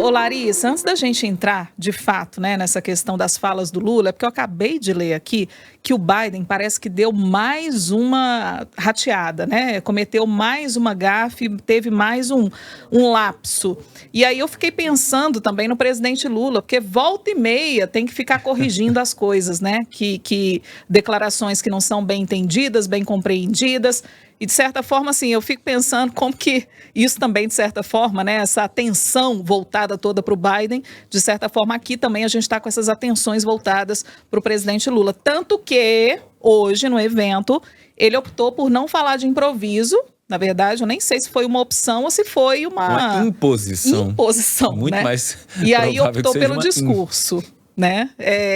Ô Larissa, antes da gente entrar, de fato, né, nessa questão das falas do Lula, é porque eu acabei de ler aqui que o Biden parece que deu mais uma rateada, né? Cometeu mais uma gafe, teve mais um lapso. E aí eu fiquei pensando também no presidente Lula, porque volta e meia tem que ficar corrigindo as coisas, né? Que declarações que não são bem entendidas, bem compreendidas. E, de certa forma, assim, eu fico pensando como que isso também, de certa forma, né, essa atenção voltada toda para o Biden, de certa forma, aqui também a gente está com essas atenções voltadas para o presidente Lula. Tanto que, hoje, no evento, ele optou por não falar de improviso. Na verdade, eu nem sei se foi uma opção ou se foi uma imposição. Imposição, muito né? mais E aí optou que pelo discurso. Né?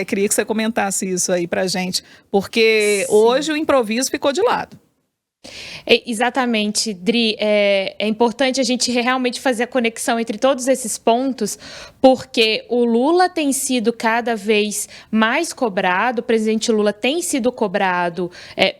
Queria que você comentasse isso aí pra gente, porque hoje o improviso ficou de lado. Exatamente, Dri. É importante a gente realmente fazer a conexão entre todos esses pontos, porque o Lula tem sido cada vez mais cobrado, o presidente Lula tem sido cobrado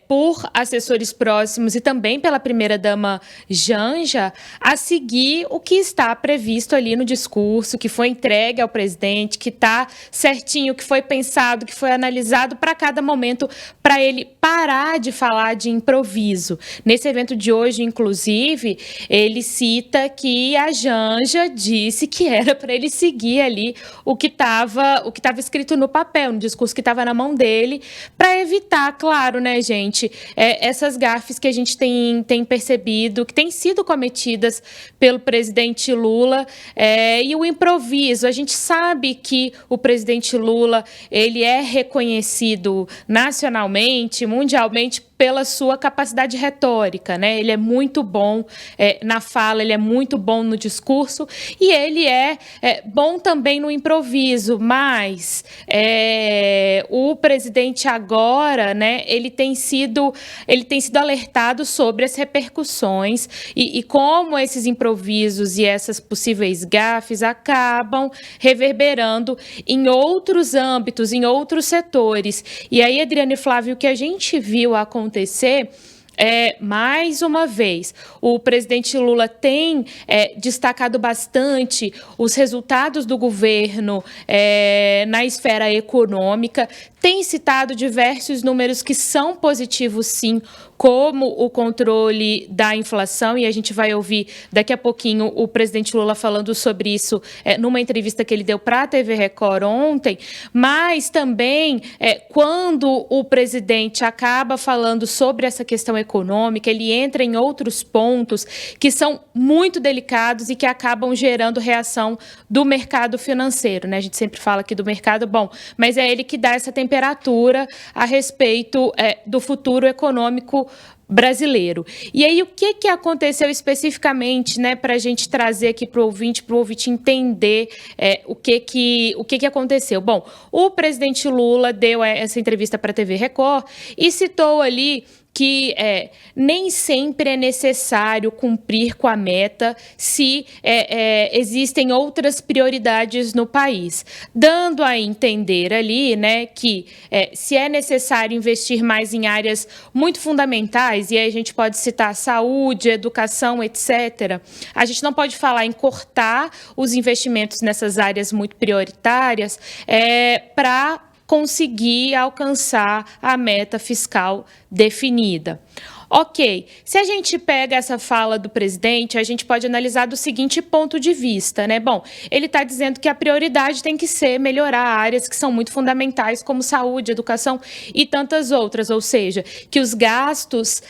por assessores próximos e também pela primeira-dama Janja a seguir o que está previsto ali no discurso, que foi entregue ao presidente, que está certinho, que foi pensado, que foi analisado para cada momento, para ele parar de falar de improviso. Nesse evento de hoje, inclusive, ele cita que a Janja disse que era para ele seguir ali o que estava escrito no papel, no discurso que estava na mão dele, para evitar, claro, né, gente, essas gafes que a gente tem percebido, que têm sido cometidas pelo presidente Lula, e o improviso. A gente sabe que o presidente Lula, ele é reconhecido nacionalmente, mundialmente, pela sua capacidade retórica, né? Ele é muito bom na fala, ele é muito bom no discurso e ele é bom também no improviso, mas o presidente agora, né, ele tem sido alertado sobre as repercussões e como esses improvisos e essas possíveis gafes acabam reverberando em outros âmbitos, em outros setores. E aí, Adriana e Flávio, o que a gente viu acontecer mais uma vez, o presidente Lula tem destacado bastante os resultados do governo na esfera econômica, tem citado diversos números que são positivos, sim, como o controle da inflação, e a gente vai ouvir daqui a pouquinho o presidente Lula falando sobre isso numa entrevista que ele deu para a TV Record ontem, mas também quando o presidente acaba falando sobre essa questão econômica, ele entra em outros pontos que são muito delicados e que acabam gerando reação do mercado financeiro, né? A gente sempre fala aqui do mercado, bom, mas é ele que dá essa temperatura a respeito do futuro econômico brasileiro. E aí, o que aconteceu especificamente, né, para a gente trazer aqui para o ouvinte entender o que aconteceu? Bom, o presidente Lula deu essa entrevista para a TV Record e citou ali que nem sempre é necessário cumprir com a meta se existem outras prioridades no país, dando a entender ali, né, que se é necessário investir mais em áreas muito fundamentais, e aí a gente pode citar saúde, educação, etc., a gente não pode falar em cortar os investimentos nessas áreas muito prioritárias para conseguir alcançar a meta fiscal definida. Ok, se a gente pega essa fala do presidente, a gente pode analisar do seguinte ponto de vista, né? Bom, ele está dizendo que a prioridade tem que ser melhorar áreas que são muito fundamentais, como saúde, educação e tantas outras, ou seja, que os gastos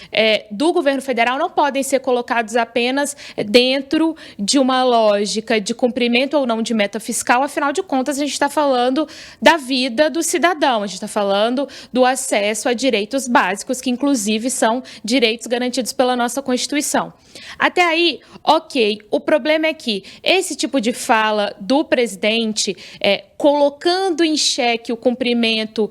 do governo federal não podem ser colocados apenas dentro de uma lógica de cumprimento ou não de meta fiscal, afinal de contas, a gente está falando da vida do cidadão, a gente está falando do acesso a direitos básicos, que inclusive são direitos garantidos pela nossa Constituição. Até aí, ok. O problema é que esse tipo de fala do presidente, colocando em xeque o cumprimento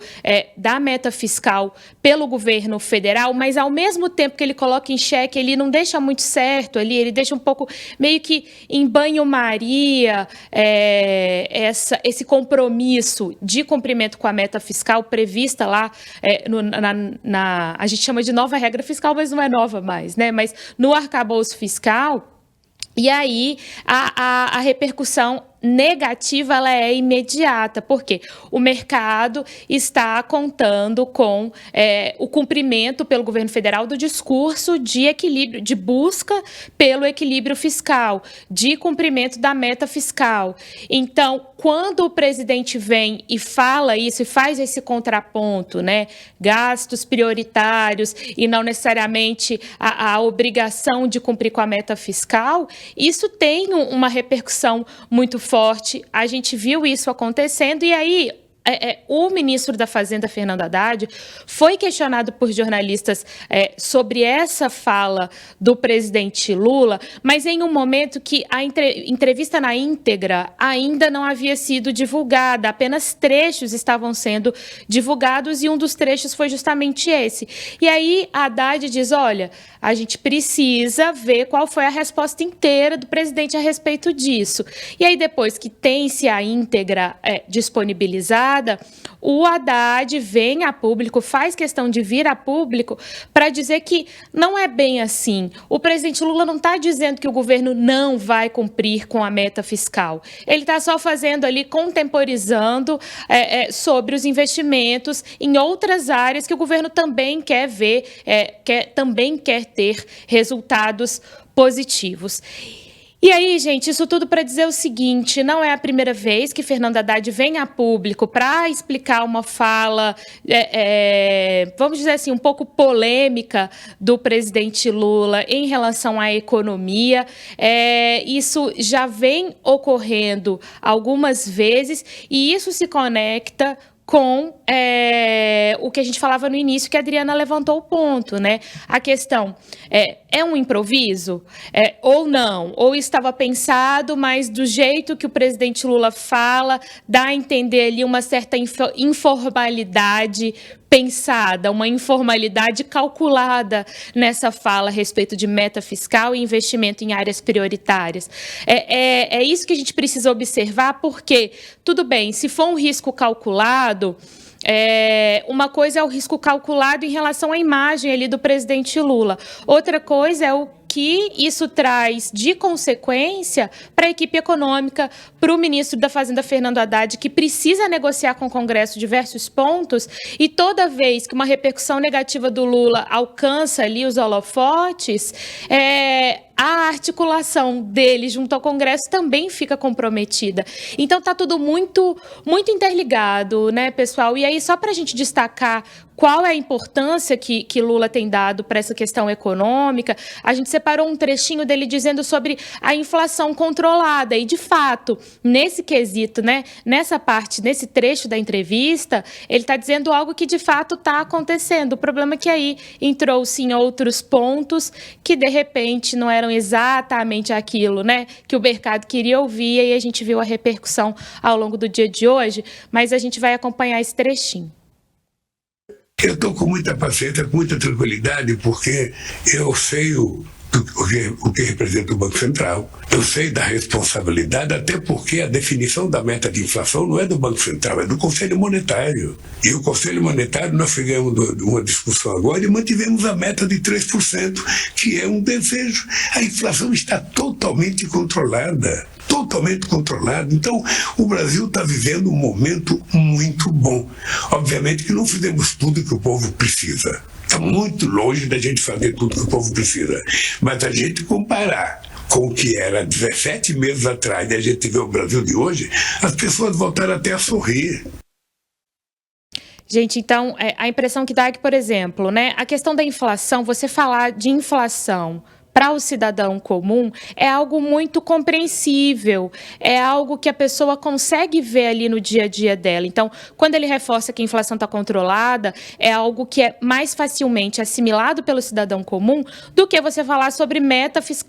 da meta fiscal pelo governo federal, mas ao mesmo tempo que ele coloca em xeque, ele não deixa muito certo ali, ele deixa um pouco meio que em banho-maria esse compromisso de cumprimento com a meta fiscal prevista lá, a gente chama de nova regra fiscal, mas não é nova mais, né? Mas no arcabouço fiscal. E aí, a repercussão negativa ela é imediata, porque o mercado está contando com o cumprimento pelo governo federal do discurso de equilíbrio, de busca pelo equilíbrio fiscal, de cumprimento da meta fiscal. Então, quando o presidente vem e fala isso e faz esse contraponto, né, gastos prioritários e não necessariamente a obrigação de cumprir com a meta fiscal, isso tem uma repercussão muito forte. A gente viu isso acontecendo e aí o ministro da Fazenda, Fernando Haddad, foi questionado por jornalistas sobre essa fala do presidente Lula, mas em um momento que a entrevista na íntegra ainda não havia sido divulgada, apenas trechos estavam sendo divulgados e um dos trechos foi justamente esse. E aí Haddad diz, olha, a gente precisa ver qual foi a resposta inteira do presidente a respeito disso. E aí depois que tem-se a íntegra disponibilizada, o Haddad vem a público, faz questão de vir a público para dizer que não é bem assim. O presidente Lula não está dizendo que o governo não vai cumprir com a meta fiscal. Ele está só fazendo ali, contemporizando sobre os investimentos em outras áreas que o governo também quer ver, também quer ter resultados positivos. E aí, gente, isso tudo para dizer o seguinte, não é a primeira vez que Fernando Haddad vem a público para explicar uma fala, vamos dizer assim, um pouco polêmica do presidente Lula em relação à economia. Isso já vem ocorrendo algumas vezes e isso se conecta com o que a gente falava no início, que a Adriana levantou o ponto, né? A questão é um improviso? Ou não? Ou estava pensado, mas do jeito que o presidente Lula fala, dá a entender ali uma certa informalidade pensada, uma informalidade calculada nessa fala a respeito de meta fiscal e investimento em áreas prioritárias. É isso que a gente precisa observar, porque, tudo bem, se for um risco calculado, uma coisa é o risco calculado em relação à imagem ali do presidente Lula. Outra coisa é o que isso traz de consequência para a equipe econômica, para o ministro da Fazenda, Fernando Haddad, que precisa negociar com o Congresso diversos pontos, e toda vez que uma repercussão negativa do Lula alcança ali os holofotes, a articulação dele junto ao Congresso também fica comprometida. Então, está tudo muito, muito interligado, né, pessoal? E aí, só para a gente destacar qual é a importância que Lula tem dado para essa questão econômica, a gente separou um trechinho dele dizendo sobre a inflação controlada. E, de fato, nesse quesito, né, nessa parte, nesse trecho da entrevista, ele está dizendo algo que, de fato, está acontecendo. O problema é que aí entrou-se em outros pontos que, de repente, não eram exatamente aquilo, né, que o mercado queria ouvir, e a gente viu a repercussão ao longo do dia de hoje, mas a gente vai acompanhar esse trechinho. Eu estou com muita paciência, com muita tranquilidade, porque eu sei o que representa o Banco Central. Eu sei da responsabilidade, até porque a definição da meta de inflação não é do Banco Central, é do Conselho Monetário. E o Conselho Monetário, nós fizemos uma discussão agora e mantivemos a meta de 3%, que é um desejo. A inflação está totalmente controlada. Totalmente controlado. Então, o Brasil está vivendo um momento muito bom. Obviamente que não fizemos tudo que o povo precisa. Está muito longe da gente fazer tudo que o povo precisa. Mas a gente comparar com o que era 17 meses atrás e a gente vê o Brasil de hoje, as pessoas voltaram até a sorrir. Gente, então, a impressão que dá é que, por exemplo, né, a questão da inflação, você falar de inflação para o cidadão comum é algo muito compreensível, é algo que a pessoa consegue ver ali no dia a dia dela. Então, quando ele reforça que a inflação está controlada, é algo que é mais facilmente assimilado pelo cidadão comum do que você falar sobre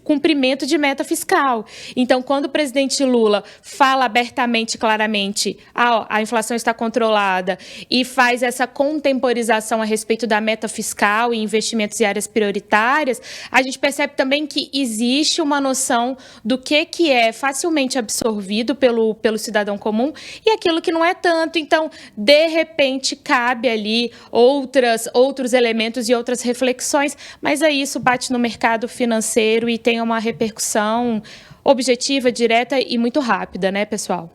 cumprimento de meta fiscal. Então, quando o presidente Lula fala abertamente, claramente, a inflação está controlada e faz essa contemporização a respeito da meta fiscal e investimentos em áreas prioritárias, a gente percebe também que existe uma noção do que é facilmente absorvido pelo cidadão comum e aquilo que não é tanto. Então, de repente, cabe ali outros elementos e outras reflexões, mas aí isso bate no mercado financeiro e tem uma repercussão objetiva, direta e muito rápida, né, pessoal?